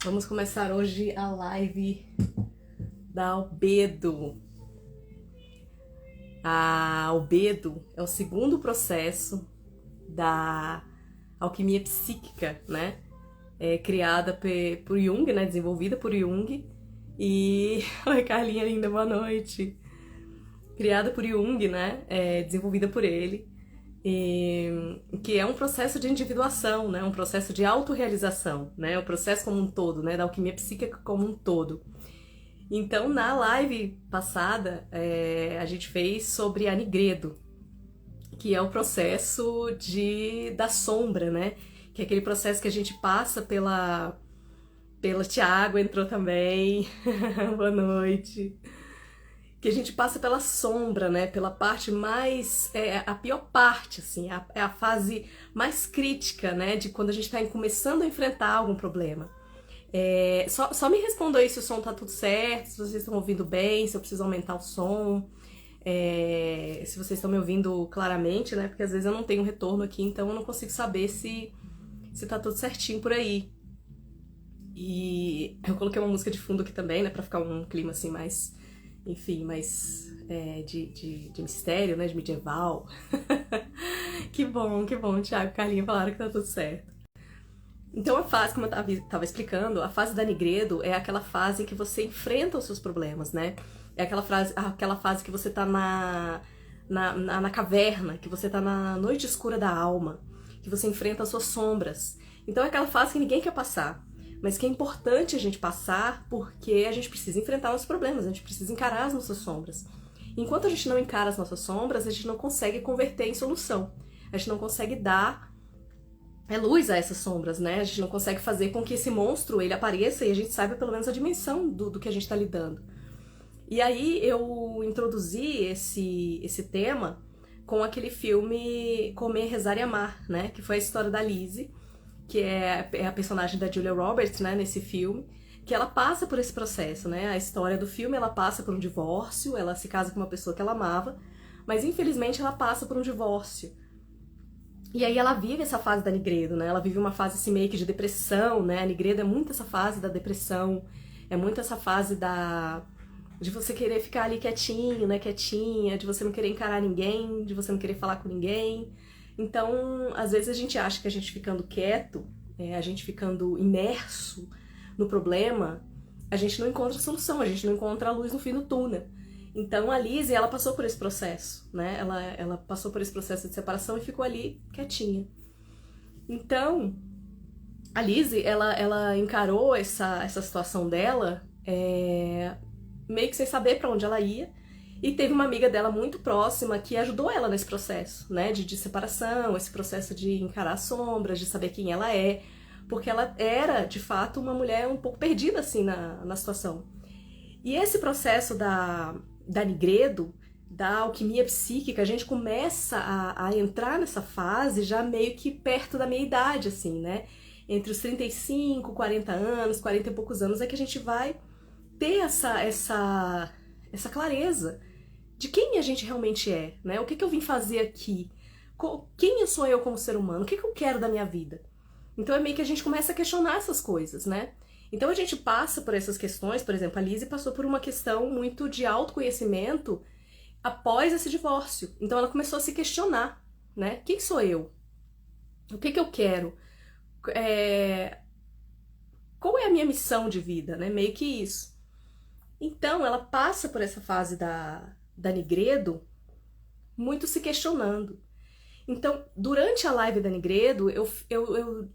Vamos começar hoje a live da albedo. A albedo é o segundo processo da alquimia psíquica, né? Criada por Jung, né? Desenvolvida por Jung. E... Oi, Carlinha linda, boa noite. Criada por Jung, né? Desenvolvida por ele. Que é um processo de individuação, né? Um processo de autorrealização, né? O processo como um todo, né? Da alquimia psíquica como um todo. Então, na live passada, a gente fez sobre a Nigredo, que é o processo da sombra, né? Que é aquele processo que a gente passa pela Tiago entrou também, boa noite. Que a gente passa pela sombra, né? Pela parte mais... a pior parte, assim. É a fase mais crítica, né? De quando a gente está começando a enfrentar algum problema. Só me respondam aí se o som tá tudo certo, se vocês estão ouvindo bem, se eu preciso aumentar o som, se vocês estão me ouvindo claramente, né? Porque às vezes eu não tenho retorno aqui, então eu não consigo saber se tá tudo certinho por aí. E eu coloquei uma música de fundo aqui também, né? Pra ficar um clima assim mais, enfim, mais de mistério, né? De medieval. Que bom, Thiago e Carlinha falaram que tá tudo certo. Então a fase, como eu tava explicando, a fase da Nigredo é aquela fase em que você enfrenta os seus problemas, né? É aquela fase que você tá na caverna, que você tá na noite escura da alma, que você enfrenta as suas sombras. Então é aquela fase que ninguém quer passar, mas que é importante a gente passar porque a gente precisa enfrentar os problemas, a gente precisa encarar as nossas sombras. Enquanto a gente não encara as nossas sombras, a gente não consegue converter em solução. A gente não consegue dar luz a essas sombras, né? A gente não consegue fazer com que esse monstro ele apareça e a gente saiba pelo menos a dimensão do que a gente tá lidando. E aí eu introduzi esse tema com aquele filme Comer, Rezar e Amar, né? Que foi a história da Lizzie, que é a personagem da Julia Roberts, né? Nesse filme, que ela passa por esse processo, né? A história do filme, ela passa por um divórcio, ela se casa com uma pessoa que ela amava, mas infelizmente ela passa por um divórcio. E aí ela vive essa fase da Nigredo, né? Ela vive uma fase assim meio que de depressão, né? A Nigredo é muito essa fase da depressão, é muito essa fase de você querer ficar ali quietinho, né? Quietinha, de você não querer encarar ninguém, de você não querer falar com ninguém. Então, às vezes a gente acha que a gente ficando quieto, a gente ficando imerso no problema, a gente não encontra solução, a gente não encontra a luz no fim do túnel. Então a Lizzie, ela passou por esse processo, né? Ela passou por esse processo de separação e ficou ali quietinha. Então, a Lizzie, ela encarou essa situação dela meio que sem saber pra onde ela ia. E teve uma amiga dela muito próxima que ajudou ela nesse processo, né? De separação, esse processo de encarar as sombras, de saber quem ela é. Porque ela era, de fato, uma mulher um pouco perdida, assim, na situação. E esse processo da Nigredo, da alquimia psíquica, a gente começa a entrar nessa fase já meio que perto da meia idade, assim, né? Entre os 35, 40 anos, 40 e poucos anos é que a gente vai ter essa clareza de quem a gente realmente é, né? O que eu vim fazer aqui? Quem sou eu como ser humano? O que eu quero da minha vida? Então é meio que a gente começa a questionar essas coisas, né? Então a gente passa por essas questões, por exemplo, a Lizzie passou por uma questão muito de autoconhecimento após esse divórcio. Então ela começou a se questionar, né? Quem sou eu? O que eu quero? Qual é a minha missão de vida, né? Meio que isso. Então ela passa por essa fase da Nigredo muito se questionando. Então, durante a live da Nigredo, eu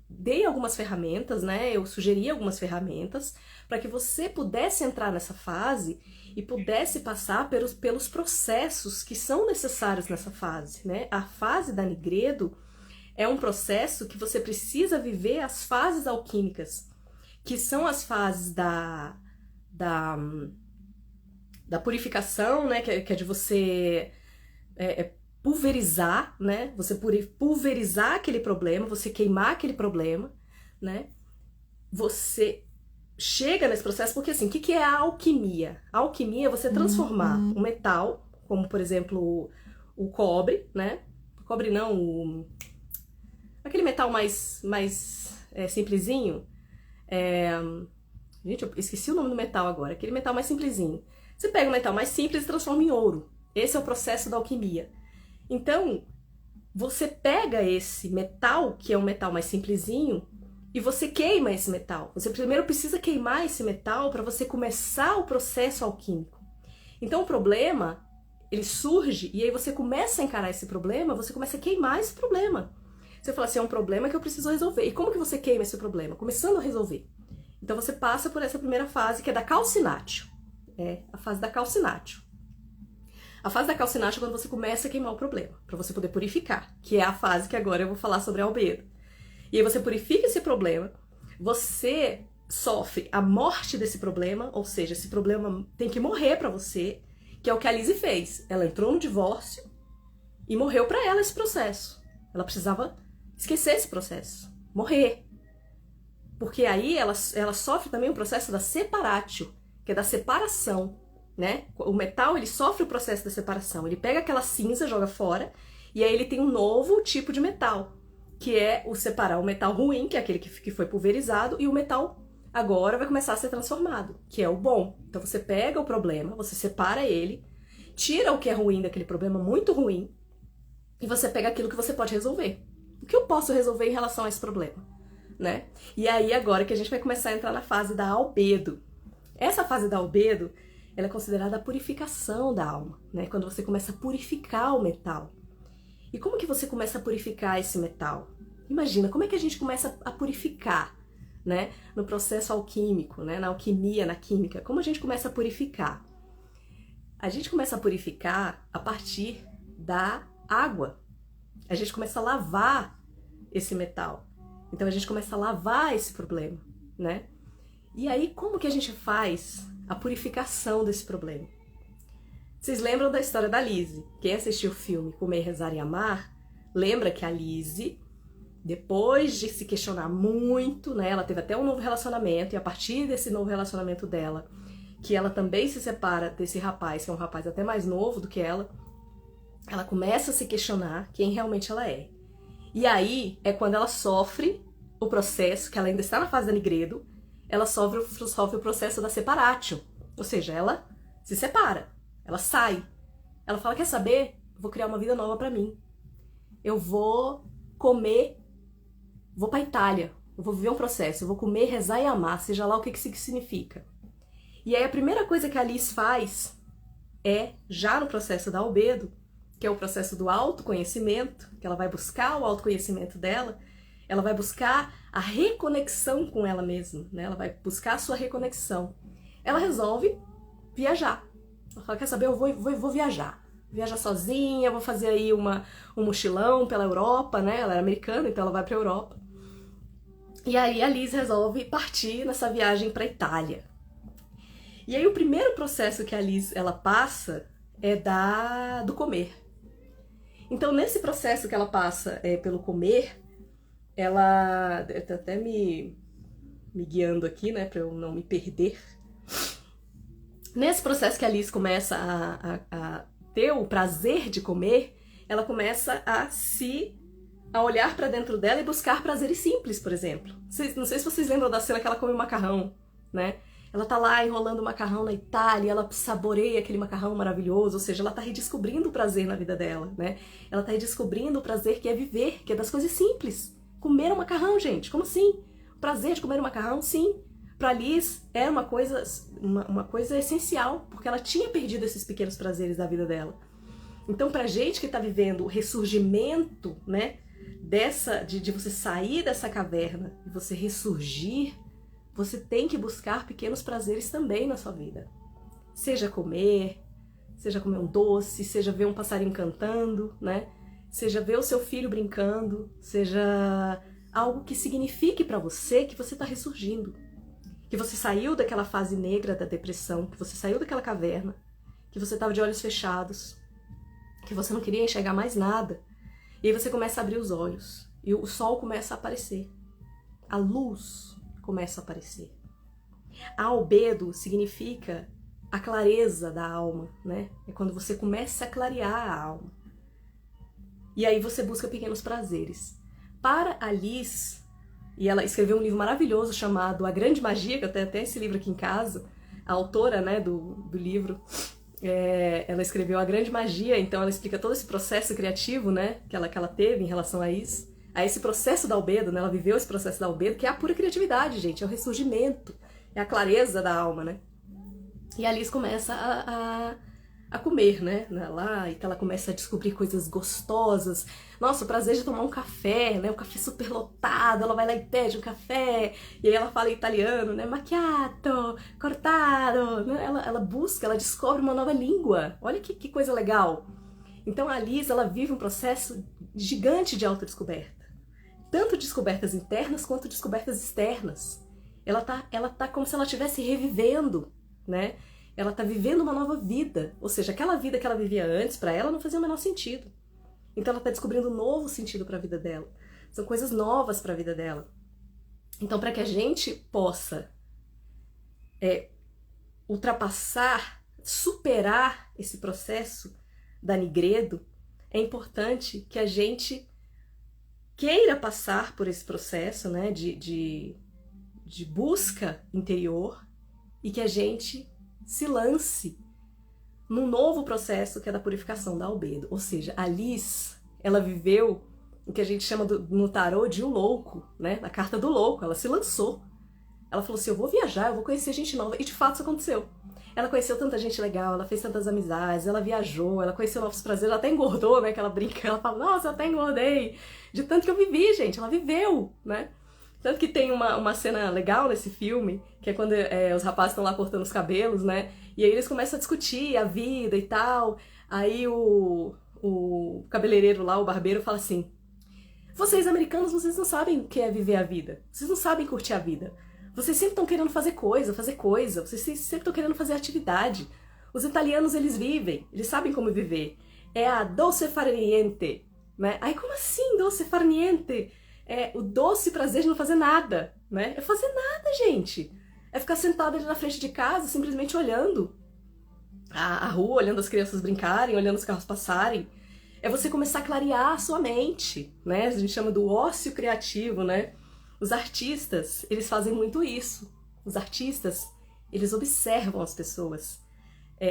dei algumas ferramentas, né? Eu sugeri algumas ferramentas para que você pudesse entrar nessa fase e pudesse passar pelos processos que são necessários nessa fase, né? A fase da Nigredo é um processo que você precisa viver as fases alquímicas, que são as fases da purificação, né? Que é de você pulverizar, né? Você pulverizar aquele problema, você queimar aquele problema, né? Você chega nesse processo porque, assim, o que é a alquimia? A alquimia é você transformar um metal, como, por exemplo, o cobre, né? O cobre não, aquele metal mais simplesinho, Gente, eu esqueci o nome do metal agora, aquele metal mais simplesinho. Você pega o metal mais simples e transforma em ouro. Esse é o processo da alquimia. Então, você pega esse metal, que é um metal mais simplesinho, e você queima esse metal. Você primeiro precisa queimar esse metal para você começar o processo alquímico. Então o problema, ele surge, e aí você começa a encarar esse problema, você começa a queimar esse problema. Você fala assim, é um problema que eu preciso resolver. E como que você queima esse problema? Começando a resolver. Então você passa por essa primeira fase, que é da calcinatio. É a fase da calcinatio. A fase da calcinatio é quando você começa a queimar o problema, para você poder purificar, que é a fase que agora eu vou falar sobre a albedo. E aí você purifica esse problema, você sofre a morte desse problema, ou seja, esse problema tem que morrer para você, que é o que a Lise fez. Ela entrou no divórcio e morreu para ela esse processo. Ela precisava esquecer esse processo, morrer. Porque aí ela sofre também o processo da separatio, que é da separação, né? O metal, ele sofre o processo da separação. Ele pega aquela cinza, joga fora, e aí ele tem um novo tipo de metal, que é o separar o metal ruim, que é aquele que foi pulverizado, e o metal agora vai começar a ser transformado, que é o bom. Então você pega o problema, você separa ele, tira o que é ruim daquele problema muito ruim, e você pega aquilo que você pode resolver. O que eu posso resolver em relação a esse problema, né? E aí agora que a gente vai começar a entrar na fase da albedo. Essa fase da albedo, ela é considerada a purificação da alma, né? Quando você começa a purificar o metal. E como que você começa a purificar esse metal? Imagina, como é que a gente começa a purificar, né? No processo alquímico, né? Na alquimia, na química. Como a gente começa a purificar? A gente começa a purificar a partir da água. A gente começa a lavar esse metal. Então a gente começa a lavar esse problema, né? E aí, como que a gente faz a purificação desse problema? Vocês lembram da história da Lise? Quem assistiu o filme Comer, Rezar e Amar, lembra que a Lise, depois de se questionar muito, né, ela teve até um novo relacionamento, e a partir desse novo relacionamento dela, que ela também se separa desse rapaz, que é um rapaz até mais novo do que ela começa a se questionar quem realmente ela é. E aí é quando ela sofre o processo, que ela ainda está na fase da nigredo, ela sofre o processo da separatio, ou seja, ela se separa, ela sai, ela fala, quer saber? Vou criar uma vida nova pra mim, eu vou comer, vou pra Itália, eu vou viver um processo, eu vou comer, rezar e amar, seja lá o que isso significa. E aí a primeira coisa que a Liz faz é, já no processo da albedo, que é o processo do autoconhecimento, que ela vai buscar o autoconhecimento dela, ela vai buscar a reconexão com ela mesma, né? Ela vai buscar a sua reconexão. Ela resolve viajar. Ela fala, quer saber, eu vou viajar. Viajar sozinha, vou fazer aí um mochilão pela Europa, né? Ela era americana, então ela vai pra Europa. E aí a Liz resolve partir nessa viagem pra Itália. E aí o primeiro processo que a Liz ela passa é do comer. Então nesse processo que ela passa pelo comer, ela tá até me guiando aqui, né, pra eu não me perder. Nesse processo que a Liz começa a ter o prazer de comer, ela começa a olhar pra dentro dela e buscar prazeres simples, por exemplo. Não sei se vocês lembram da cena que ela come macarrão, né? Ela tá lá enrolando o macarrão na Itália, ela saboreia aquele macarrão maravilhoso, ou seja, ela tá redescobrindo o prazer na vida dela, né? Ela tá redescobrindo o prazer que é viver, que é das coisas simples. Comer um macarrão, gente, como assim? O prazer de comer um macarrão, sim. Pra Liz era uma coisa essencial, porque ela tinha perdido esses pequenos prazeres da vida dela. Então, pra gente que tá vivendo o ressurgimento, né, de você sair dessa caverna e você ressurgir, você tem que buscar pequenos prazeres também na sua vida. Seja comer um doce, seja ver um passarinho cantando, né? Seja ver o seu filho brincando, seja algo que signifique pra você que você tá ressurgindo. Que você saiu daquela fase negra da depressão, que você saiu daquela caverna, que você estava de olhos fechados, que você não queria enxergar mais nada. E aí você começa a abrir os olhos e o sol começa a aparecer. A luz começa a aparecer. A albedo significa a clareza da alma, né? É quando você começa a clarear a alma. E aí você busca pequenos prazeres. Para a Liz, E ela escreveu um livro maravilhoso chamado A Grande Magia, que eu tenho até esse livro aqui em casa. A autora, né, do livro, ela escreveu A Grande Magia, então ela explica todo esse processo criativo, né, que ela teve em relação a isso. A esse processo da albedo, né, ela viveu esse processo da albedo, que é a pura criatividade, gente, é o ressurgimento, é a clareza da alma, né. E a Liz começa a comer, né, lá, então ela começa a descobrir coisas gostosas. Nossa, o prazer de tomar um café, né, um café super lotado, ela vai lá e pede um café, e aí ela fala em italiano, né, macchiato, cortado, né, ela busca, ela descobre uma nova língua, olha que coisa legal. Então a Liz, ela vive um processo gigante de autodescoberta, tanto descobertas internas quanto descobertas externas. Ela tá como se ela estivesse revivendo, né, ela tá vivendo uma nova vida, ou seja, aquela vida que ela vivia antes, para ela não fazia o menor sentido. Então ela tá descobrindo um novo sentido para a vida dela. São coisas novas para a vida dela. Então, para que a gente possa ultrapassar, superar esse processo da Nigredo, é importante que a gente queira passar por esse processo, né, de busca interior, e que a gente se lance num novo processo que é da purificação da albedo. Ou seja, a Liz, ela viveu o que a gente chama no tarô de um louco, né? Na carta do louco, ela se lançou. Ela falou assim, eu vou viajar, eu vou conhecer gente nova. E de fato isso aconteceu. Ela conheceu tanta gente legal, ela fez tantas amizades, ela viajou, ela conheceu novos prazeres, ela até engordou, né? Que ela brinca, ela fala, nossa, eu até engordei. De tanto que eu vivi, gente, ela viveu, né? Tanto que tem uma cena legal nesse filme, que é quando os rapazes estão lá cortando os cabelos, né? E aí eles começam a discutir a vida e tal. Aí o cabeleireiro lá, o barbeiro, fala assim, vocês americanos, vocês não sabem o que é viver a vida. Vocês não sabem curtir a vida. Vocês sempre estão querendo fazer coisa. Vocês sempre estão querendo fazer atividade. Os italianos, eles vivem. Eles sabem como viver. É a dolce far niente, né? Aí como assim dolce far niente? É o doce prazer de não fazer nada, né? É fazer nada, gente. É ficar sentado ali na frente de casa, simplesmente olhando a rua, olhando as crianças brincarem, olhando os carros passarem. É você começar a clarear a sua mente, né? A gente chama do ócio criativo, né? Os artistas, eles fazem muito isso. Os artistas, eles observam as pessoas.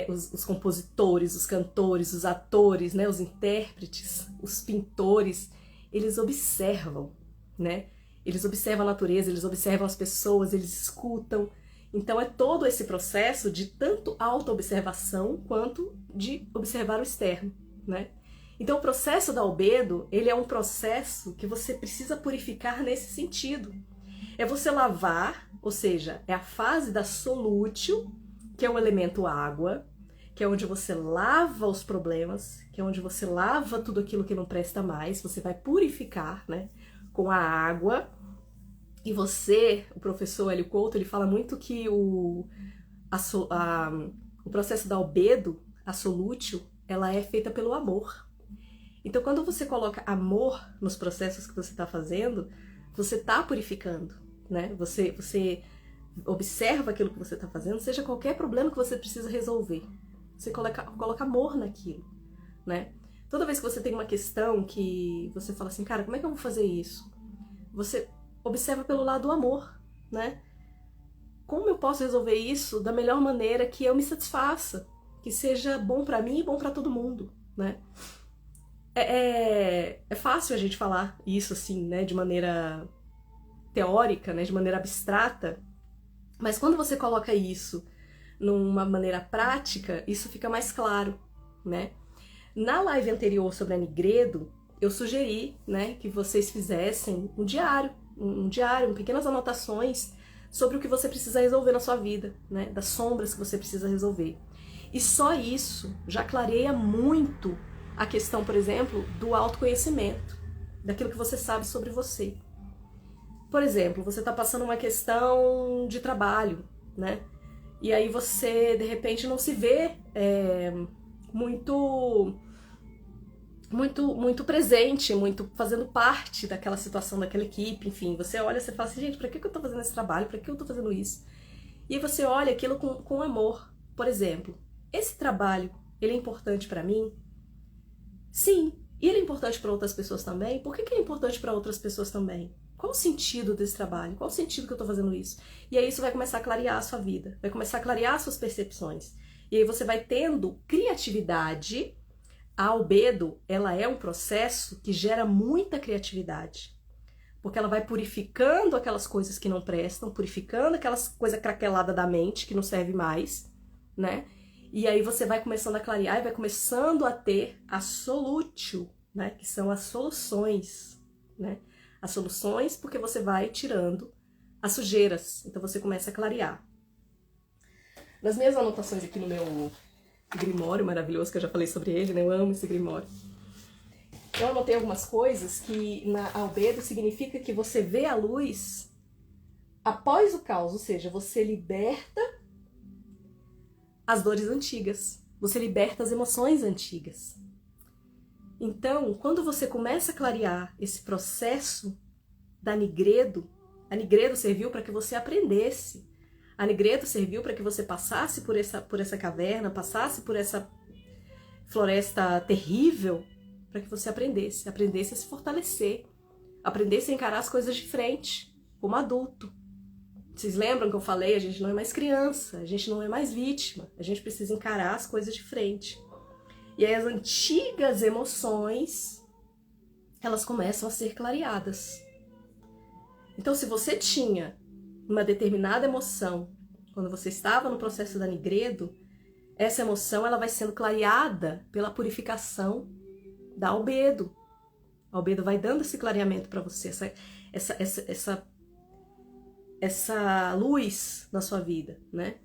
Os compositores, os cantores, os atores, né? Os intérpretes, os pintores, eles observam, né? Eles observam a natureza, eles observam as pessoas, eles escutam. Então é todo esse processo de tanto autoobservação quanto de observar o externo, né? Então o processo da albedo, ele é um processo que você precisa purificar nesse sentido. É você lavar, ou seja, é a fase da solútil, que é o elemento água, que é onde você lava os problemas, que é onde você lava tudo aquilo que não presta mais, você vai purificar, né, com a água. E você, o professor Hélio Couto, ele fala muito que o processo da albedo, a solútil, ela é feita pelo amor. Então, quando você coloca amor nos processos que você está fazendo, você está purificando, né? Você observa aquilo que você está fazendo, seja qualquer problema que você precisa resolver. Você coloca amor naquilo, né? Toda vez que você tem uma questão que você fala assim, cara, como é que eu vou fazer isso? Você observa pelo lado do amor, né? Como eu posso resolver isso da melhor maneira que eu me satisfaça, que seja bom pra mim e bom pra todo mundo, né? É fácil a gente falar isso assim, né, de maneira teórica, né, de maneira abstrata, mas quando você coloca isso numa maneira prática, isso fica mais claro, né? Na live anterior sobre a Nigredo, eu sugeri, né, que vocês fizessem um diário, pequenas anotações sobre o que você precisa resolver na sua vida, né, das sombras que você precisa resolver. E só isso já clareia muito a questão, por exemplo, do autoconhecimento, daquilo que você sabe sobre você. Por exemplo, você está passando uma questão de trabalho, né? E aí você, de repente, não se vê muito presente, muito fazendo parte daquela situação, daquela equipe, enfim. Você olha e você fala assim, gente, pra que eu tô fazendo esse trabalho? Pra que eu tô fazendo isso? E aí você olha aquilo com amor. Por exemplo, esse trabalho, ele é importante pra mim? Sim. E ele é importante para outras pessoas também? Por que ele é importante para outras pessoas também? Qual o sentido desse trabalho? Qual o sentido que eu tô fazendo isso? E aí isso vai começar a clarear a sua vida, vai começar a clarear as suas percepções. E aí você vai tendo criatividade. A albedo, ela é um processo que gera muita criatividade. Porque ela vai purificando aquelas coisas que não prestam, purificando aquelas coisas craqueladas da mente que não serve mais, né? E aí você vai começando a clarear e vai começando a ter a solútil, né? Que são as soluções, né? As soluções porque você vai tirando as sujeiras. Então você começa a clarear. Nas minhas anotações aqui no meu Grimório maravilhoso, que eu já falei sobre ele, né? Eu amo esse Grimório. Eu anotei algumas coisas que na albedo significa que você vê a luz após o caos, ou seja, você liberta as dores antigas, você liberta as emoções antigas. Então, quando você começa a clarear esse processo da Nigredo, a Nigredo serviu para que você aprendesse. A Nigredo serviu para que você passasse por essa caverna, passasse por essa floresta terrível, para que você aprendesse a se fortalecer, aprendesse a encarar as coisas de frente, como adulto. Vocês lembram que eu falei? A gente não é mais criança, a gente não é mais vítima, a gente precisa encarar as coisas de frente. E aí as antigas emoções, elas começam a ser clareadas. Então, se você tinha uma determinada emoção, quando você estava no processo da Nigredo, essa emoção ela vai sendo clareada pela purificação da albedo. A albedo vai dando esse clareamento para você, essa luz na sua vida, né?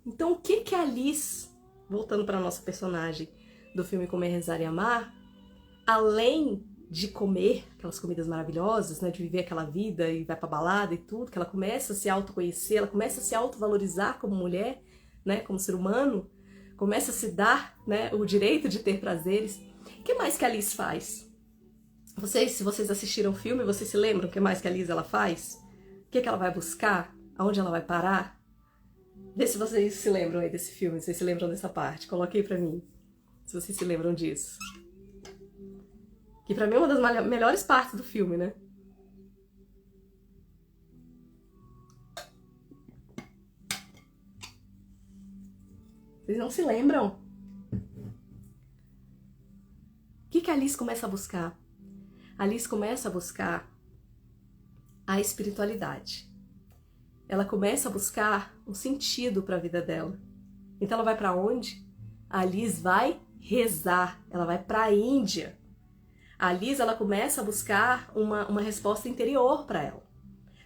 Então, o que a Liz, voltando para a nossa personagem do filme Comer, Rezar e Amar, além de comer aquelas comidas maravilhosas, né, de viver aquela vida e vai pra balada e tudo, que ela começa a se autoconhecer, ela começa a se autovalorizar como mulher, né, como ser humano, começa a se dar, né, o direito de ter prazeres. O que mais que a Liz faz? Se vocês assistiram o filme, vocês se lembram o que mais que a Liz ela faz? O que ela vai buscar? Aonde ela vai parar? Vê se vocês se lembram aí desse filme, se vocês se lembram dessa parte. Coloque aí pra mim, se vocês se lembram disso. Que pra mim é uma das melhores partes do filme, né? Vocês não se lembram? O que a Alice começa a buscar? A Alice começa a buscar a espiritualidade. Ela começa a buscar um sentido para a vida dela. Então ela vai para onde? A Alice vai rezar. Ela vai para a Índia. A Alice, ela começa a buscar uma resposta interior para ela.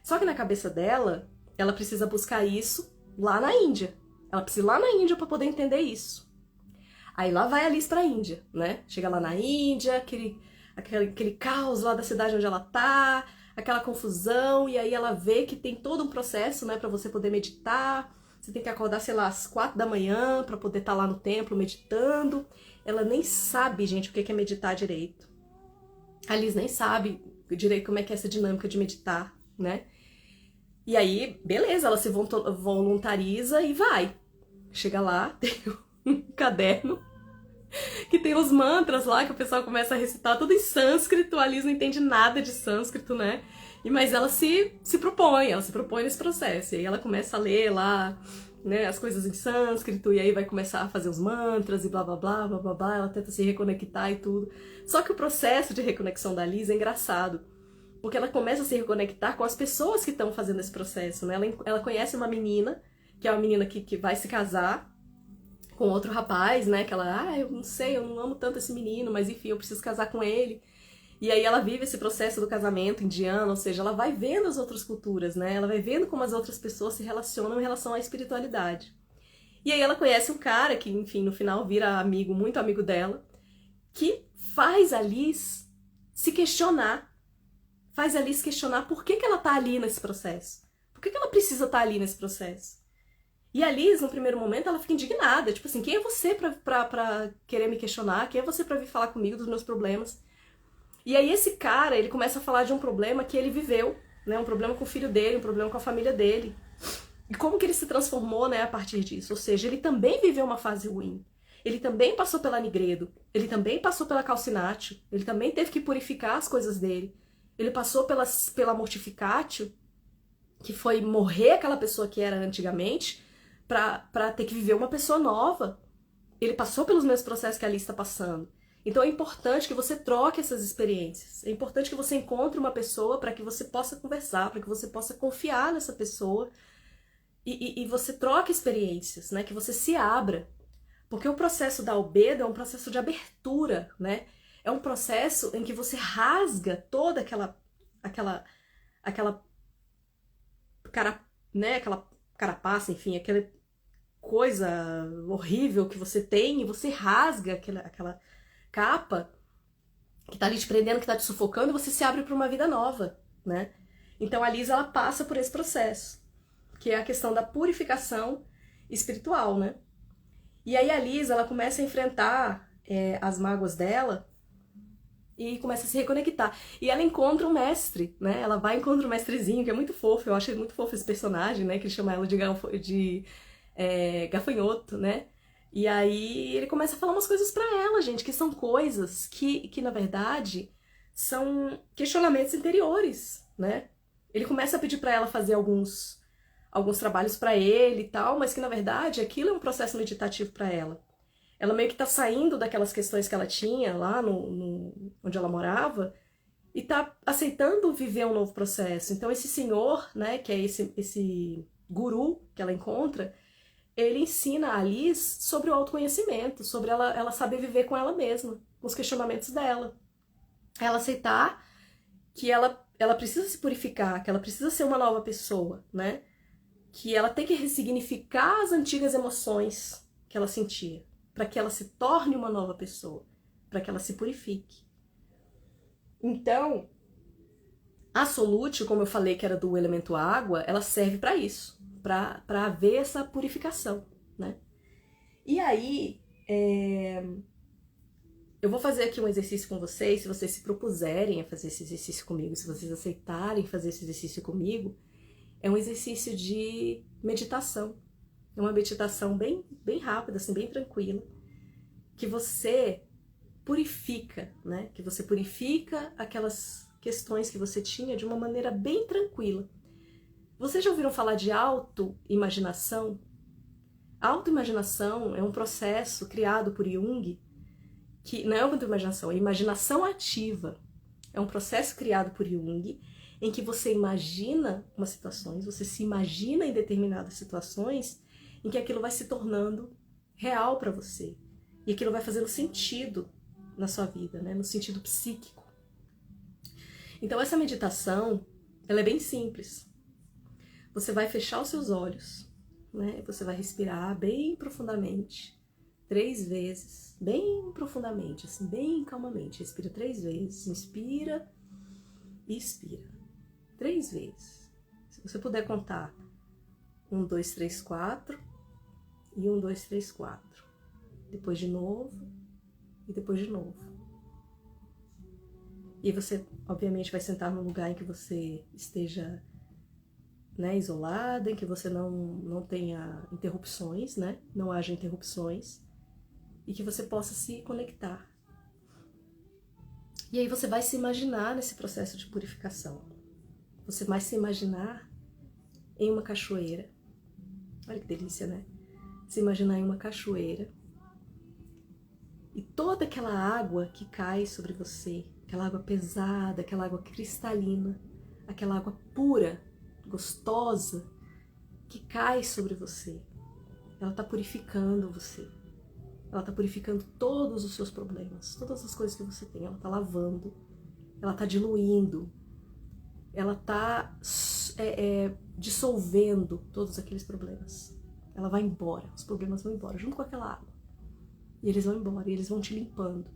Só que na cabeça dela, ela precisa buscar isso lá na Índia. Ela precisa ir lá na Índia para poder entender isso. Aí lá vai a Alice para a Índia, né? Chega lá na Índia, aquele caos lá da cidade onde ela tá, aquela confusão, e aí ela vê que tem todo um processo, né, para você poder meditar. Você tem que acordar, sei lá, às 4 da manhã para poder estar lá no templo meditando. Ela nem sabe, gente, o que é meditar direito. A Liz nem sabe direito como é que é essa dinâmica de meditar, né? E aí, beleza, ela se voluntariza e vai. Chega lá, tem um caderno que tem os mantras lá que o pessoal começa a recitar tudo em sânscrito. A Liz não entende nada de sânscrito, né? Mas ela se propõe nesse processo. E aí ela começa a ler lá, né, as coisas em sânscrito, e aí vai começar a fazer os mantras e blá blá blá blá blá blá. Ela tenta se reconectar e tudo. Só que o processo de reconexão da Liz é engraçado, porque ela começa a se reconectar com as pessoas que estão fazendo esse processo, né? Ela conhece uma menina, que é uma menina que vai se casar com outro rapaz, né? Que ela, eu não sei, eu não amo tanto esse menino, mas enfim, eu preciso casar com ele. E aí ela vive esse processo do casamento indiano, ou seja, ela vai vendo as outras culturas, né? Ela vai vendo como as outras pessoas se relacionam em relação à espiritualidade. E aí ela conhece um cara que, enfim, no final vira amigo, muito amigo dela, que faz a Liz se questionar. Faz a Liz questionar por que ela tá ali nesse processo. Por que ela precisa estar ali nesse processo? E a Liz, no primeiro momento, ela fica indignada. Tipo assim, quem é você pra querer me questionar? Quem é você pra vir falar comigo dos meus problemas? E aí esse cara, ele começa a falar de um problema que ele viveu, né? Um problema com o filho dele, um problema com a família dele. E como que ele se transformou, né, a partir disso? Ou seja, ele também viveu uma fase ruim. Ele também passou pela Nigredo. Ele também passou pela Calcinatio. Ele também teve que purificar as coisas dele. ele passou pela mortificatio, que foi morrer aquela pessoa que era antigamente, pra ter que viver uma pessoa nova. Ele passou pelos mesmos processos que a Alice está passando. Então é importante que você troque essas experiências. É importante que você encontre uma pessoa para que você possa conversar, para que você possa confiar nessa pessoa e você troque experiências, né? Que você se abra. Porque o processo da Albedo é um processo de abertura, né? É um processo em que você rasga toda aquela né? Aquela carapaça, enfim, aquela coisa horrível que você tem e você rasga aquela capa que tá ali te prendendo, que tá te sufocando, e você se abre para uma vida nova, né? Então a Liz, ela passa por esse processo, que é a questão da purificação espiritual, né? E aí a Liz, ela começa a enfrentar as mágoas dela e começa a se reconectar. E ela encontra um mestre, né? Ela vai e encontra um mestrezinho, que é muito fofo, eu acho muito fofo esse personagem, né? Que ele chama ela de gafanhoto, né? E aí ele começa a falar umas coisas pra ela, gente, que são coisas que na verdade, são questionamentos interiores, né? Ele começa a pedir pra ela fazer alguns trabalhos pra ele e tal, mas que na verdade aquilo é um processo meditativo pra ela. Ela meio que tá saindo daquelas questões que ela tinha lá onde ela morava e tá aceitando viver um novo processo. Então esse senhor, né, que é esse guru que ela encontra, ele ensina a Liz sobre o autoconhecimento, sobre ela saber viver com ela mesma, com os questionamentos dela. Ela aceitar que ela precisa se purificar, que ela precisa ser uma nova pessoa, né? Que ela tem que ressignificar as antigas emoções que ela sentia, para que ela se torne uma nova pessoa, para que ela se purifique. Então, a Solute, como eu falei que era do elemento água, ela serve para isso, para haver essa purificação, né? E aí, eu vou fazer aqui um exercício com vocês, se vocês se propuserem a fazer esse exercício comigo, se vocês aceitarem fazer esse exercício comigo, é um exercício de meditação. É uma meditação bem, bem rápida, assim, bem tranquila, que você purifica, né? Que você purifica aquelas questões que você tinha de uma maneira bem tranquila. Vocês já ouviram falar de autoimaginação? A autoimaginação é um processo criado por Jung, que não é autoimaginação, é imaginação ativa. É um processo criado por Jung, em que você imagina umas situações, você se imagina em determinadas situações, em que aquilo vai se tornando real para você. E aquilo vai fazendo sentido na sua vida, né? No sentido psíquico. Então essa meditação, ela é bem simples. Você vai fechar os seus olhos, né? Você vai respirar bem profundamente, 3 vezes, bem profundamente, assim, bem calmamente. Respira 3 vezes, inspira e expira. 3 vezes. Se você puder contar 1, 2, 3, 4 e 1, 2, 3, 4. Depois de novo e depois de novo. E você, obviamente, vai sentar num lugar em que você esteja, né, isolada, em que você não tenha interrupções, né? Não haja interrupções. E que você possa se conectar. E aí você vai se imaginar nesse processo de purificação. Você vai se imaginar em uma cachoeira. Olha que delícia, né? Se imaginar em uma cachoeira. E toda aquela água que cai sobre você, aquela água pesada, aquela água cristalina, aquela água pura, gostosa, que cai sobre você. Ela está purificando você. Ela está purificando todos os seus problemas, todas as coisas que você tem. Ela está lavando, ela está diluindo, ela está dissolvendo todos aqueles problemas. Ela vai embora, os problemas vão embora junto com aquela água. E eles vão embora, e eles vão te limpando.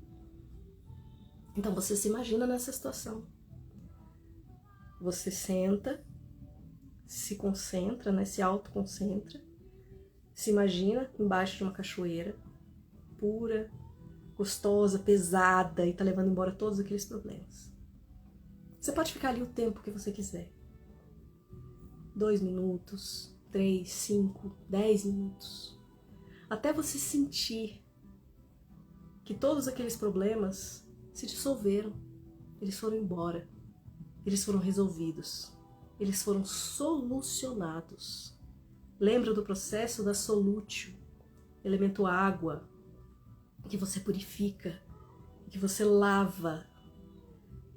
Então você se imagina nessa situação. Você senta, se concentra, né? Se autoconcentra, se imagina embaixo de uma cachoeira pura, gostosa, pesada e tá levando embora todos aqueles problemas. Você pode ficar ali o tempo que você quiser. 2 minutos, 3, 5, 10 minutos. Até você sentir que todos aqueles problemas se dissolveram, eles foram embora. eles foram resolvidos, eles foram solucionados. Lembra do processo da solútio, elemento água, que você purifica, que você lava,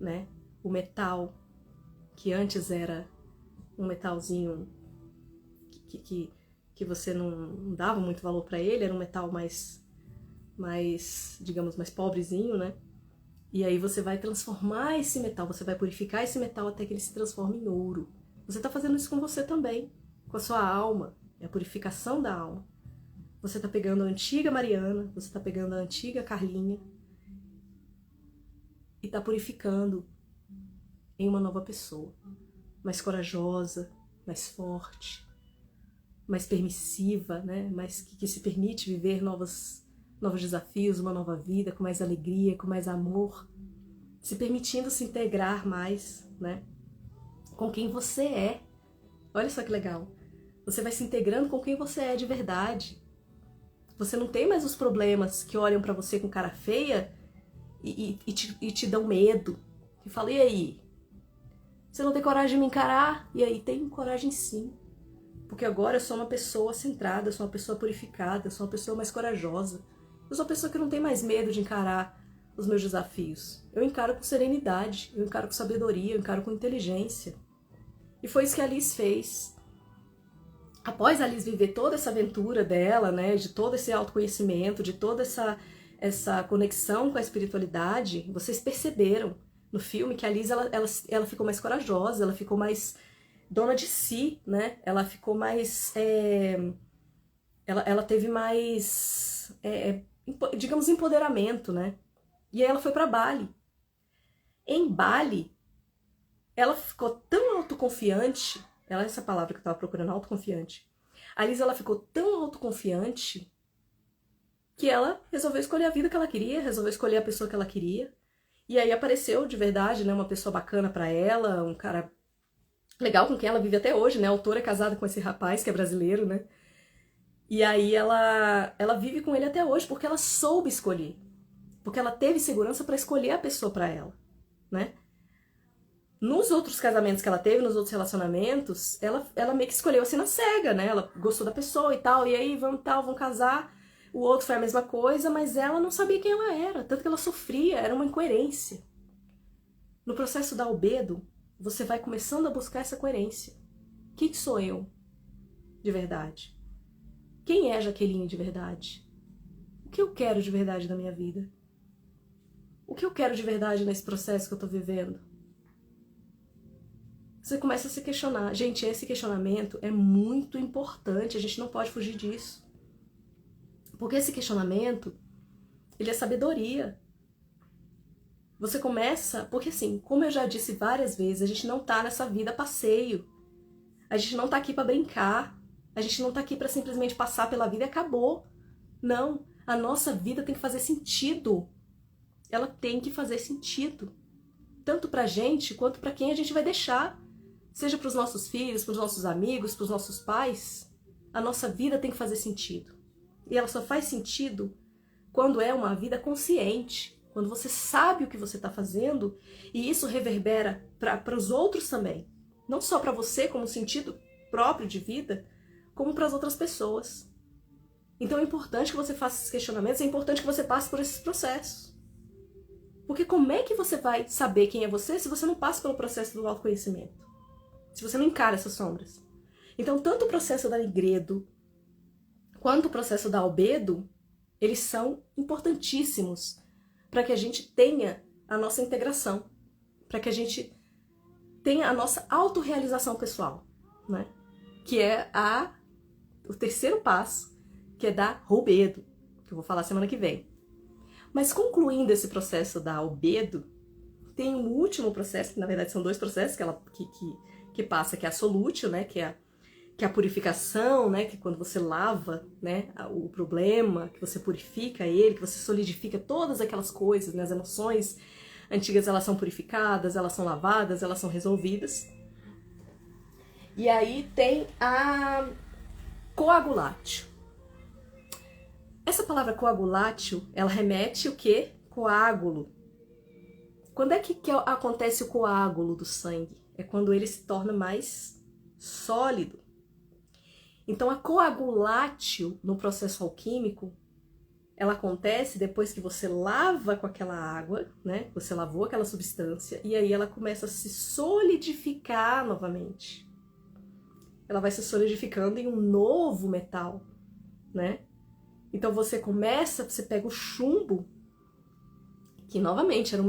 né? O metal, que antes era um metalzinho que você não dava muito valor para ele, era um metal mais, digamos, mais pobrezinho, né? E aí você vai transformar esse metal, você vai purificar esse metal até que ele se transforme em ouro. Você está fazendo isso com você também, com a sua alma, é a purificação da alma. Você está pegando a antiga Mariana, você está pegando a antiga Carlinha e está purificando em uma nova pessoa, mais corajosa, mais forte, mais permissiva, né? Mais que se permite viver novos desafios, uma nova vida, com mais alegria, com mais amor, se permitindo se integrar mais, né? Com quem você é. Olha só que legal. Você vai se integrando com quem você é de verdade. Você não tem mais os problemas que olham pra você com cara feia e te dão medo. E falam, e aí? Você não tem coragem de me encarar? E aí, tem coragem sim. Porque agora eu sou uma pessoa centrada, eu sou uma pessoa purificada, eu sou uma pessoa mais corajosa. Eu sou uma pessoa que não tem mais medo de encarar os meus desafios. Eu encaro com serenidade, eu encaro com sabedoria, eu encaro com inteligência. E foi isso que a Alice fez. Após a Alice viver toda essa aventura dela, né, de todo esse autoconhecimento, de toda essa conexão com a espiritualidade, vocês perceberam no filme que a Alice ela ficou mais corajosa, ela ficou mais dona de si, né? Ela ficou mais... ela teve mais, digamos, empoderamento, né? E aí ela foi para Bali. Em Bali, ela ficou tão autoconfiante, essa palavra que eu estava procurando, autoconfiante. A Liz, ela ficou tão autoconfiante que ela resolveu escolher a vida que ela queria, resolveu escolher a pessoa que ela queria. E aí apareceu de verdade, né, uma pessoa bacana para ela, um cara legal com quem ela vive até hoje, né? A autora é casada com esse rapaz que é brasileiro, né? E aí ela vive com ele até hoje porque ela soube escolher. Porque ela teve segurança para escolher a pessoa para ela, né? Nos outros casamentos que ela teve, nos outros relacionamentos, ela meio que escolheu assim na cega, né? Ela gostou da pessoa e tal, e aí vão casar. O outro foi a mesma coisa, mas ela não sabia quem ela era, tanto que ela sofria, era uma incoerência. No processo da albedo, você vai começando a buscar essa coerência. Quem sou eu de verdade? Quem é a Jaqueline de verdade? O que eu quero de verdade da minha vida? O que eu quero de verdade nesse processo que eu tô vivendo? Você começa a se questionar. Gente, esse questionamento é muito importante, a gente não pode fugir disso. Porque esse questionamento, ele é sabedoria. Você começa, porque assim, como eu já disse várias vezes, a gente não tá nessa vida a passeio. A gente não tá aqui pra brincar. A gente não tá aqui pra simplesmente passar pela vida e acabou. Não, a nossa vida tem que fazer sentido. Ela tem que fazer sentido. Tanto pra gente, quanto pra quem a gente vai deixar. Seja pros nossos filhos, pros nossos amigos, pros nossos pais. A nossa vida tem que fazer sentido. E ela só faz sentido quando é uma vida consciente. Quando você sabe o que você está fazendo e isso reverbera para os outros também. Não só para você como sentido próprio de vida, como para as outras pessoas. Então é importante que você faça esses questionamentos, é importante que você passe por esses processos. Porque como é que você vai saber quem é você se você não passa pelo processo do autoconhecimento? Se você não encara essas sombras. Então tanto o processo da Nigredo quanto o processo da albedo, eles são importantíssimos para que a gente tenha a nossa integração, para que a gente tenha a nossa autorrealização pessoal, né? Que é o terceiro passo, que é da albedo, que eu vou falar semana que vem. Mas concluindo esse processo da albedo, tem um último processo, que na verdade são dois processos que passa, que é a solútio, né? Que é a purificação, né, que é quando você lava, né, o problema, que você purifica ele, que você solidifica todas aquelas coisas, né, as emoções antigas, elas são purificadas, elas são lavadas, elas são resolvidas. E aí tem a coagulatio. Essa palavra coagulatio, ela remete o quê? Coágulo. Quando é que acontece o coágulo do sangue? É quando ele se torna mais sólido. Então, a coagulátil no processo alquímico, ela acontece depois que você lava com aquela água, né? Você lavou aquela substância e aí ela começa a se solidificar novamente. Ela vai se solidificando em um novo metal, né? Então você pega o chumbo, que novamente era um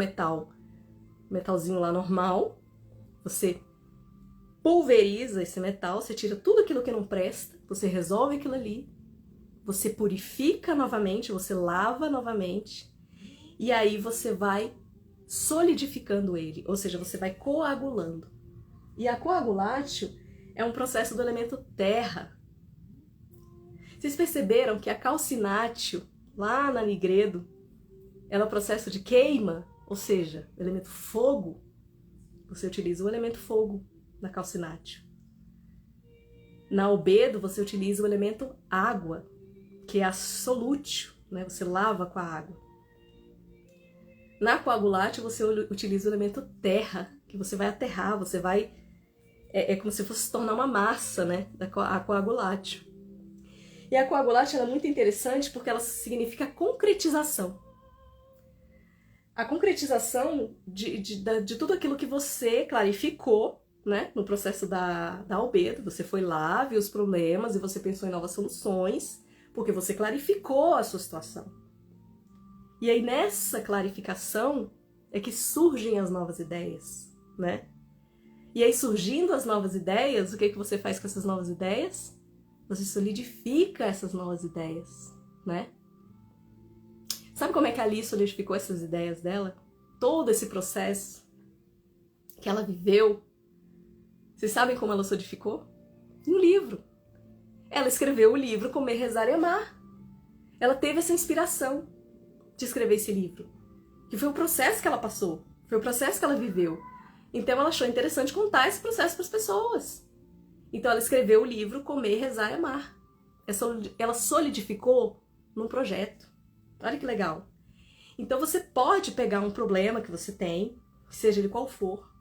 metalzinho lá normal, você pulveriza esse metal, você tira tudo aquilo que não presta, você resolve aquilo ali, você purifica novamente, você lava novamente, e aí você vai solidificando ele, ou seja, você vai coagulando. E a coagulátil é um processo do elemento terra. Vocês perceberam que a calcinátil, lá na Nigredo, ela é um processo de queima, ou seja, o elemento fogo, você utiliza o elemento fogo na calcinátil. Na albedo, você utiliza o elemento água, que é a solútil, né? Você lava com a água. Na coagulátil, você utiliza o elemento terra, que você vai aterrar, você vai... É como se fosse se tornar uma massa, né? A coagulátil. E a coagulátil é muito interessante porque ela significa concretização. A concretização de tudo aquilo que você clarificou, né, no processo da albedo. Você foi lá, viu os problemas e você pensou em novas soluções, porque você clarificou a sua situação. E aí nessa clarificação é que surgem as novas ideias, né? E aí surgindo as novas ideias, o que você faz com essas novas ideias? Você solidifica essas novas ideias, né? Sabe como é que a Ali solidificou essas ideias dela? Todo esse processo que ela viveu. Vocês sabem como ela solidificou? No livro. Ela escreveu o livro Comer, Rezar e Amar. Ela teve essa inspiração de escrever esse livro. Que foi o processo que ela passou. Foi o processo que ela viveu. Então ela achou interessante contar esse processo para as pessoas. Então ela escreveu o livro Comer, Rezar e Amar. Ela solidificou num projeto. Olha que legal. Então você pode pegar um problema que você tem, seja ele qual for,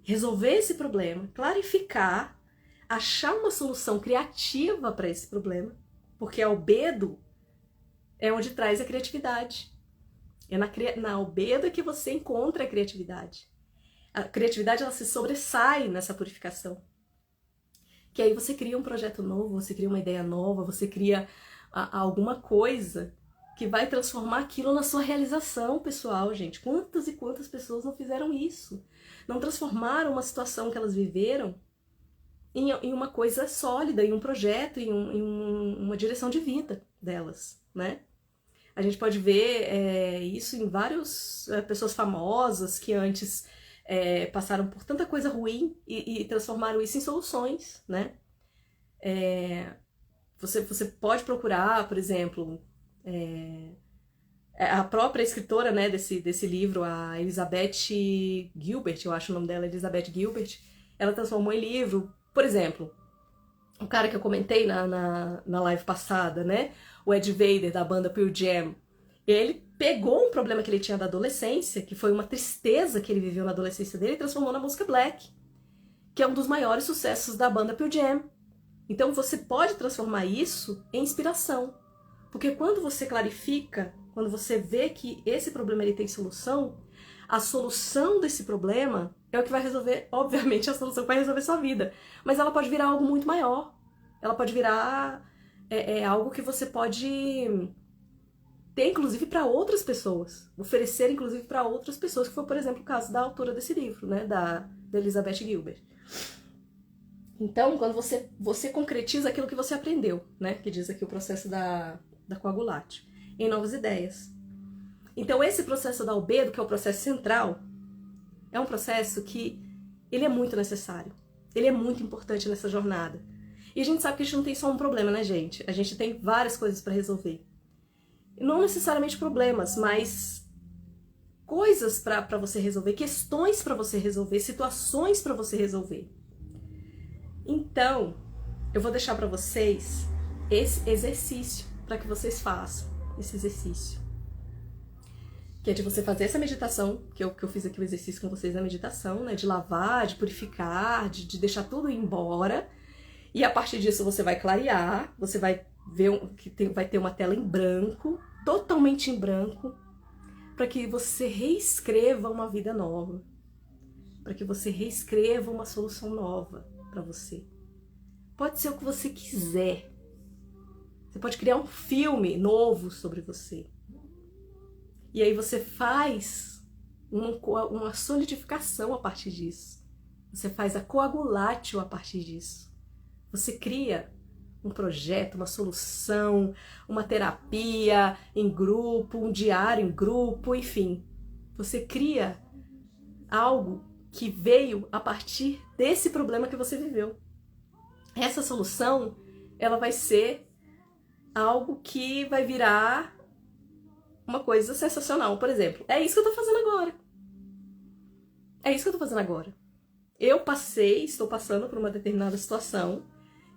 resolver esse problema, clarificar, achar uma solução criativa para esse problema, porque a albedo é onde traz a criatividade. É na albedo que você encontra a criatividade. A criatividade, ela se sobressai nessa purificação. Que aí você cria um projeto novo, você cria uma ideia nova, você cria alguma coisa que vai transformar aquilo na sua realização pessoal, gente. Quantas e quantas pessoas não fizeram isso? Não transformaram uma situação que elas viveram em uma coisa sólida, em um projeto, em uma direção de vida delas, né? A gente pode ver isso em várias pessoas famosas que antes passaram por tanta coisa ruim e transformaram isso em soluções, né? Você pode procurar, por exemplo, a própria escritora, né, desse livro, a Elizabeth Gilbert, eu acho o nome dela, Elizabeth Gilbert, ela transformou em livro, por exemplo, o cara que eu comentei na live passada, né, o Ed Vedder, da banda Pearl Jam, ele pegou um problema que ele tinha da adolescência, que foi uma tristeza que ele viveu na adolescência dele, e transformou na música Black, que é um dos maiores sucessos da banda Pearl Jam. Então você pode transformar isso em inspiração. Porque quando você clarifica, quando você vê que esse problema ele tem solução, a solução desse problema é o que vai resolver, obviamente, a solução que vai resolver sua vida. Mas ela pode virar algo muito maior. Ela pode virar algo que você pode ter, inclusive, para outras pessoas. Oferecer, inclusive, para outras pessoas, que foi, por exemplo, o caso da autora desse livro, né, da Elizabeth Gilbert. Então, quando você concretiza aquilo que você aprendeu, né, que diz aqui o processo da coagulátil, em novas ideias. Então, esse processo da albedo, que é o processo central, é um processo que ele é muito necessário. Ele é muito importante nessa jornada. E a gente sabe que a gente não tem só um problema, né, gente? A gente tem várias coisas para resolver. Não necessariamente problemas, mas coisas para você resolver, questões para você resolver, situações para você resolver. Então, eu vou deixar para vocês esse exercício para que vocês façam esse exercício. que é de você fazer essa meditação, que eu fiz aqui o exercício com vocês na meditação, né? De lavar, de purificar, de deixar tudo ir embora. E a partir disso você vai clarear, você vai ver vai ter uma tela em branco, totalmente em branco, para que você reescreva uma vida nova, para que você reescreva uma solução nova para você. Pode ser o que você quiser. Você pode criar um filme novo sobre você. E aí você faz uma solidificação a partir disso. Você faz a coagulatio a partir disso. Você cria um projeto, uma solução, uma terapia em grupo, um diário em grupo, enfim. Você cria algo que veio a partir desse problema que você viveu. Essa solução, ela vai ser algo que vai virar uma coisa sensacional. Por exemplo, é isso que eu tô fazendo agora. É isso que eu tô fazendo agora. Estou passando por uma determinada situação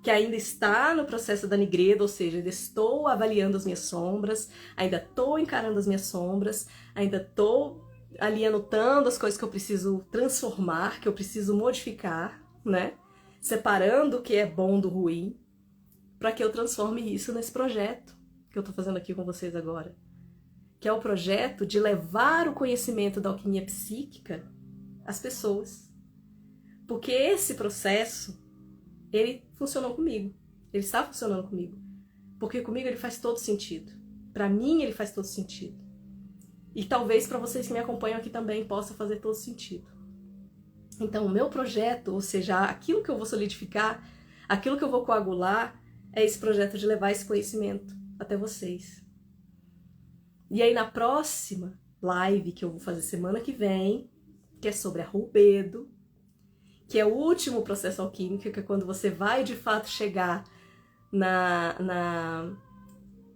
que ainda está no processo da nigreda, ou seja, ainda estou avaliando as minhas sombras, ainda estou encarando as minhas sombras, ainda estou ali anotando as coisas que eu preciso transformar, que eu preciso modificar, né? Separando o que é bom do ruim, para que eu transforme isso nesse projeto que eu estou fazendo aqui com vocês agora. Que é o projeto de levar o conhecimento da alquimia psíquica às pessoas. Porque esse processo, ele funcionou comigo. Ele está funcionando comigo. Porque comigo ele faz todo sentido. Para mim ele faz todo sentido. E talvez para vocês que me acompanham aqui também possa fazer todo sentido. Então o meu projeto, ou seja, aquilo que eu vou solidificar, aquilo que eu vou coagular, é esse projeto de levar esse conhecimento até vocês. E aí na próxima live que eu vou fazer semana que vem, que é sobre a rubedo, que é o último processo alquímico, que é quando você vai de fato chegar na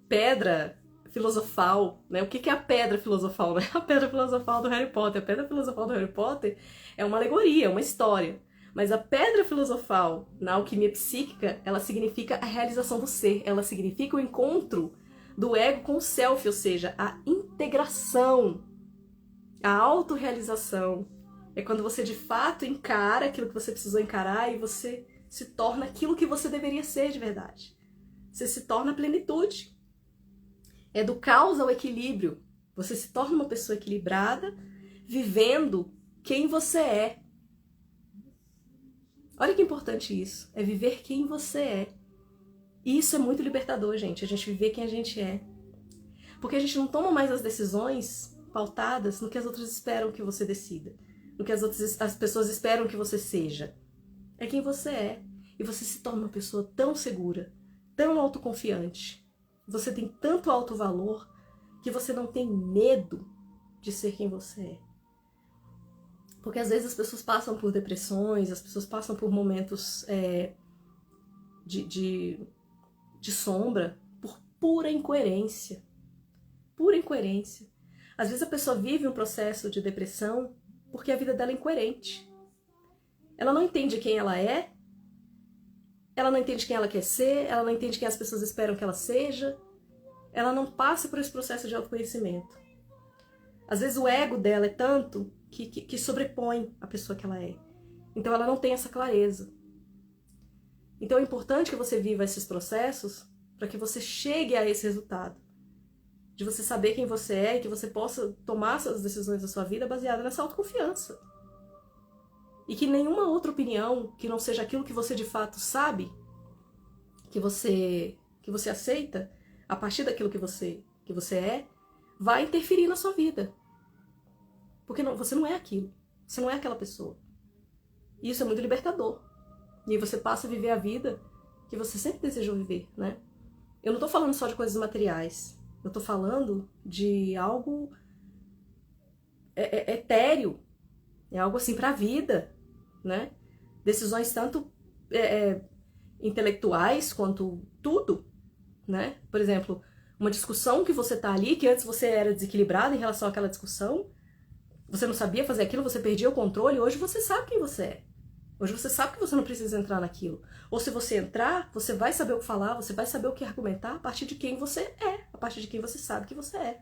pedra filosofal, né? O que é a pedra filosofal, né? A pedra filosofal do Harry Potter. A pedra filosofal do Harry Potter é uma alegoria, uma história. Mas a pedra filosofal na alquimia psíquica, ela significa a realização do ser, ela significa o encontro do ego com o self, ou seja, a integração, a autorrealização. É quando você de fato encara aquilo que você precisou encarar e você se torna aquilo que você deveria ser de verdade. Você se torna a plenitude. É do caos ao equilíbrio. Você se torna uma pessoa equilibrada, vivendo quem você é. Olha que importante isso. É viver quem você é. E isso é muito libertador, gente. A gente viver quem a gente é. Porque a gente não toma mais as decisões pautadas no que as outras esperam que você decida. No que as pessoas esperam que você seja. É quem você é. E você se torna uma pessoa tão segura, tão autoconfiante. Você tem tanto alto valor que você não tem medo de ser quem você é. Porque às vezes as pessoas passam por depressões, as pessoas passam por momentos de sombra, por pura incoerência. Pura incoerência. Às vezes a pessoa vive um processo de depressão porque a vida dela é incoerente. Ela não entende quem ela é, ela não entende quem ela quer ser, ela não entende quem as pessoas esperam que ela seja, ela não passa por esse processo de autoconhecimento. Às vezes o ego dela é tanto que sobrepõe a pessoa que ela é. Então ela não tem essa clareza. Então é importante que você viva esses processos para que você chegue a esse resultado. De você saber quem você é e que você possa tomar suas decisões da sua vida baseada nessa autoconfiança. E que nenhuma outra opinião, que não seja aquilo que você de fato sabe, que você aceita, a partir daquilo que você é, vai interferir na sua vida. Porque você não é aquilo. Você não é aquela pessoa. E isso é muito libertador. E aí você passa a viver a vida que você sempre desejou viver, né? Eu não tô falando só de coisas materiais. Eu tô falando de algo etéreo. É algo assim pra vida, né? Decisões tanto intelectuais quanto tudo, né? Por exemplo, uma discussão que você tá ali, que antes você era desequilibrado em relação àquela discussão, você não sabia fazer aquilo, você perdia o controle, hoje você sabe quem você é. Hoje você sabe que você não precisa entrar naquilo. Ou se você entrar, você vai saber o que falar, você vai saber o que argumentar a partir de quem você é, a partir de quem você sabe que você é.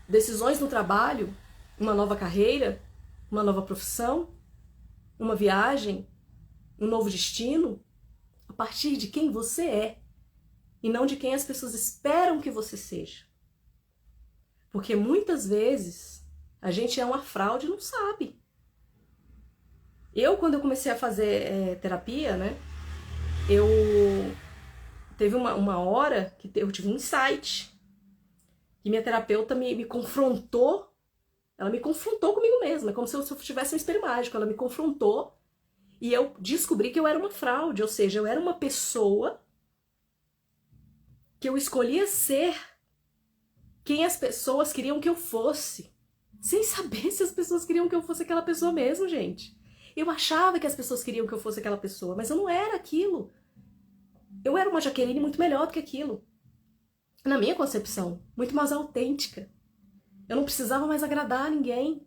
decisões no trabalho, uma nova carreira, uma nova profissão, uma viagem, um novo destino, a partir de quem você é e não de quem as pessoas esperam que você seja. Porque muitas vezes a gente é uma fraude e não sabe. Quando eu comecei a fazer terapia, né, teve uma hora que eu tive um insight. E minha terapeuta me confrontou, ela me confrontou comigo mesma, é como se eu tivesse um espelho mágico, ela me confrontou e eu descobri que eu era uma fraude, ou seja, eu era uma pessoa que eu escolhia ser quem as pessoas queriam que eu fosse, sem saber se as pessoas queriam que eu fosse aquela pessoa mesmo, gente. Eu achava que as pessoas queriam que eu fosse aquela pessoa, mas eu não era aquilo. Eu era uma Jaqueline muito melhor do que aquilo. Na minha concepção, muito mais autêntica. Eu não precisava mais agradar ninguém.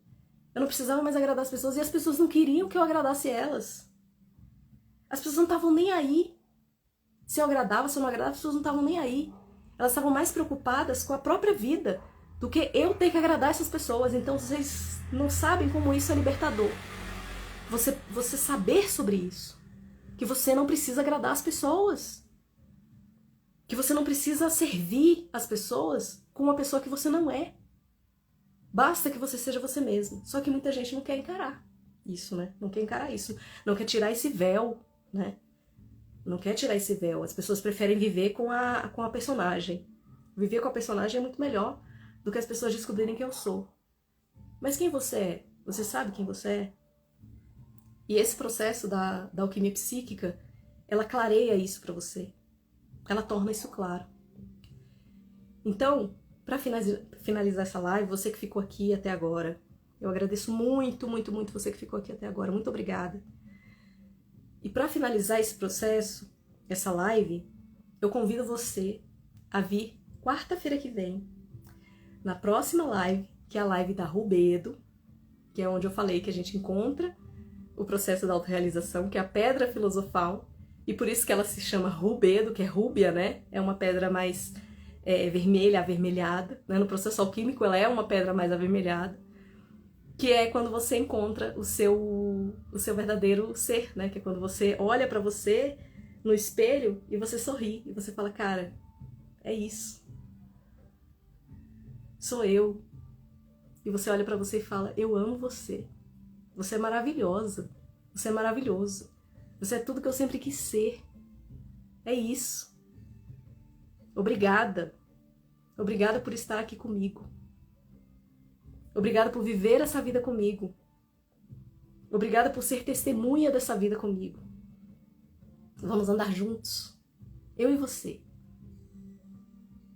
Eu não precisava mais agradar as pessoas. E as pessoas não queriam que eu agradasse elas. As pessoas não estavam nem aí. Se eu agradava, se eu não agradava, as pessoas não estavam nem aí. Elas estavam mais preocupadas com a própria vida do que eu ter que agradar essas pessoas. Então vocês não sabem como isso é libertador. Você saber sobre isso. Que você não precisa agradar as pessoas. Que você não precisa servir as pessoas com uma pessoa que você não é. Basta que você seja você mesmo. Só que muita gente não quer encarar isso, né? Não quer encarar isso. Não quer tirar esse véu, né? Não quer tirar esse véu. As pessoas preferem viver com a personagem. Viver com a personagem é muito melhor do que as pessoas descobrirem quem eu sou. Mas quem você é? Você sabe quem você é? E esse processo da alquimia psíquica, ela clareia isso pra você. Ela torna isso claro. Então, para finalizar essa live, você que ficou aqui até agora, eu agradeço muito, muito, muito você que ficou aqui até agora. Muito obrigada. E para finalizar esse processo, essa live, eu convido você a vir quarta-feira que vem, na próxima live, que é a live da Rubedo, que é onde eu falei que a gente encontra o processo da autorrealização, que é a pedra filosofal. E por isso que ela se chama rubedo, que é rúbia, né? É uma pedra mais vermelha, avermelhada. Né? No processo alquímico ela é uma pedra mais avermelhada. Que é quando você encontra o seu verdadeiro ser, né? Que é quando você olha pra você no espelho e você sorri. E você fala, cara, é isso. Sou eu. E você olha pra você e fala, eu amo você. Você é maravilhosa. Você é maravilhoso. Você é tudo que eu sempre quis ser. É isso. Obrigada. Obrigada por estar aqui comigo. Obrigada por viver essa vida comigo. Obrigada por ser testemunha dessa vida comigo. Vamos andar juntos. Eu e você.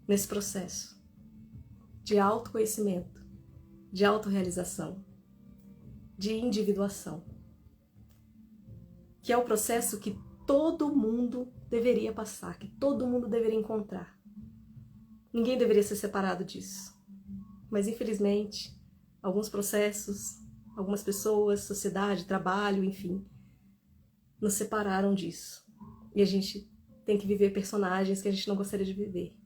Nesse processo de autoconhecimento, de autorrealização, de individuação. Que é o processo que todo mundo deveria passar, que todo mundo deveria encontrar. Ninguém deveria ser separado disso. Mas, infelizmente, alguns processos, algumas pessoas, sociedade, trabalho, enfim, nos separaram disso. E a gente tem que viver personagens que a gente não gostaria de viver.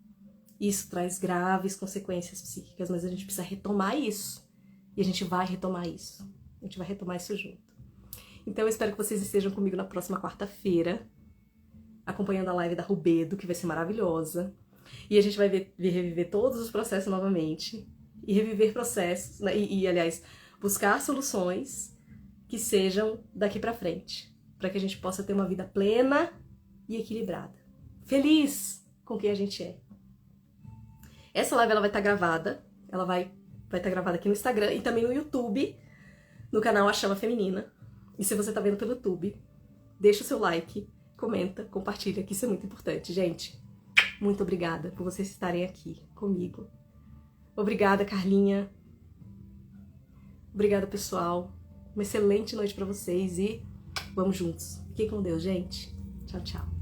Isso traz graves consequências psíquicas, mas a gente precisa retomar isso. E a gente vai retomar isso. A gente vai retomar isso junto. Então eu espero que vocês estejam comigo na próxima quarta-feira, acompanhando a live da Rubedo, que vai ser maravilhosa. E a gente vai reviver todos os processos novamente. E reviver processos, né? Aliás, buscar soluções que sejam daqui pra frente. Para que a gente possa ter uma vida plena e equilibrada. Feliz com quem a gente é. Essa live ela vai estar gravada. Ela vai estar gravada aqui no Instagram e também no YouTube, no canal A Chama Feminina. E se você tá vendo pelo YouTube, deixa o seu like, comenta, compartilha, que isso é muito importante. Gente, muito obrigada por vocês estarem aqui comigo. Obrigada, Carlinha. Obrigada, pessoal. Uma excelente noite pra vocês e vamos juntos. Fiquem com Deus, gente. Tchau, tchau.